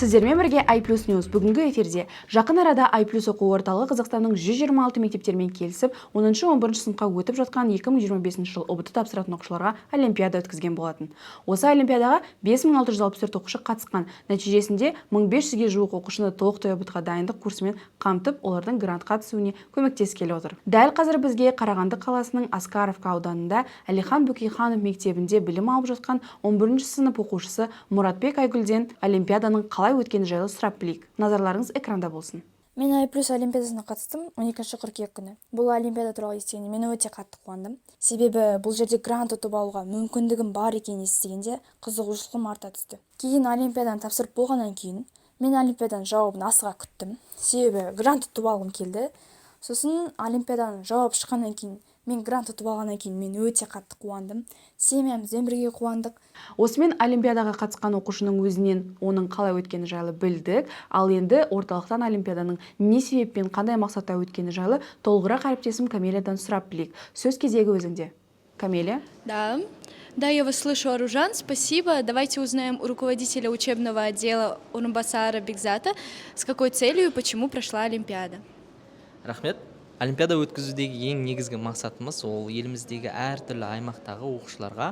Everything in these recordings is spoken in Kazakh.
Сіздермен бірге I+ News бүгінгі эфирде жақын арада I+ оқу орталығы Қазақстанның 126 мектептермен келісіп, 10-11 сыныпқа өтіп жатқан 2025 жыл ұбт тапсыратын оқушыларға олимпиада өткізген болатын. Осы олимпиадаға 5664 оқушы қатысқан. Нәтижесінде 1500-ге жуық оқушыны толықтай ұбт-ға дайындық курсымен қамтып, олардың грантқа түсуіне көмектескелі отыр. Дәл қазір бізге Қарағанды қаласының Аскаровка ауданында Әлихан Бөкейханов мектебінде білім алып жатқан 11 сынып оқушысы Мұратбек Айгүлден олимпиаданың қалай өткені жайлы сұрап білейік. Назарларыңыз экранда болсын. Мен I+ олимпиадасына қатыстым 12 қыркүйек күні. Бұл олимпиада туралы естігенде мен өте қатты қуандым. Себебі бұл жерде грант ұтып алуға мүмкіндігім бар екенін естігенде қызығушылығым арта түсті. Кейін олимпиаданы тапсырып болғаннан кейін мен олимпиаданың жауабын асыға күттім. Себебі грант ұтып алғым келді. Сосын олимпиаданың жауабы шыққаннан кейін мен грант ұтып алғаннан кейін мен өте қатты қуандым. Семьямызбен бірге қуандық. Осымен олимпиадаға қатысқан оқушының өзінен оның қалай өткені жайлы білдік. Ал енді орталықтан олимпиаданың не себеппен қандай мақсатта өткені жайлы толығырақ әріптесім Камелиядан сұрап білейік. Сөз кезегі өзіңде. Камелия? Да, я вас слышу, Аружан, спасибо. Давайте узнаем у руководителя учебного отдела Орынбасара Бекзата, с какой целью и почему прошла олимпиада. Рахмет. Олимпиада өткізудегі ең негізгі мақсатымыз ол еліміздегі әртүрлі аймақтағы оқушыларға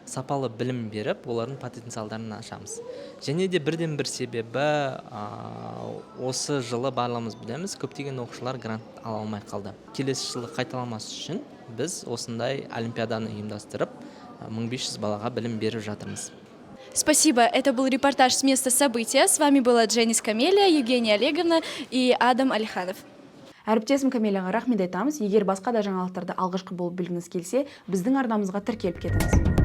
сапалы білім беріп, олардың потенциалдарын ашамыз. Және де бірден бір себебі осы жылы барлығымыз білеміз, көптеген оқушылар грант ала алмай қалды. Келесі жылы қайталамас үшін біз осындай олимпиаданы ұйымдастырып, 1500 балаға білім беріп жатырмыз. Спасибо. Это был репортаж с места события. С вами была Дженнис Камелия, Евгения Олеговна и Адам Алиханов. Әріптесім Камелияға рахмет айтамыз. Егер басқа да жаңалықтарды алғашқы болып білгіңіз келсе, біздің арнамызға тіркеліп кетіңіз.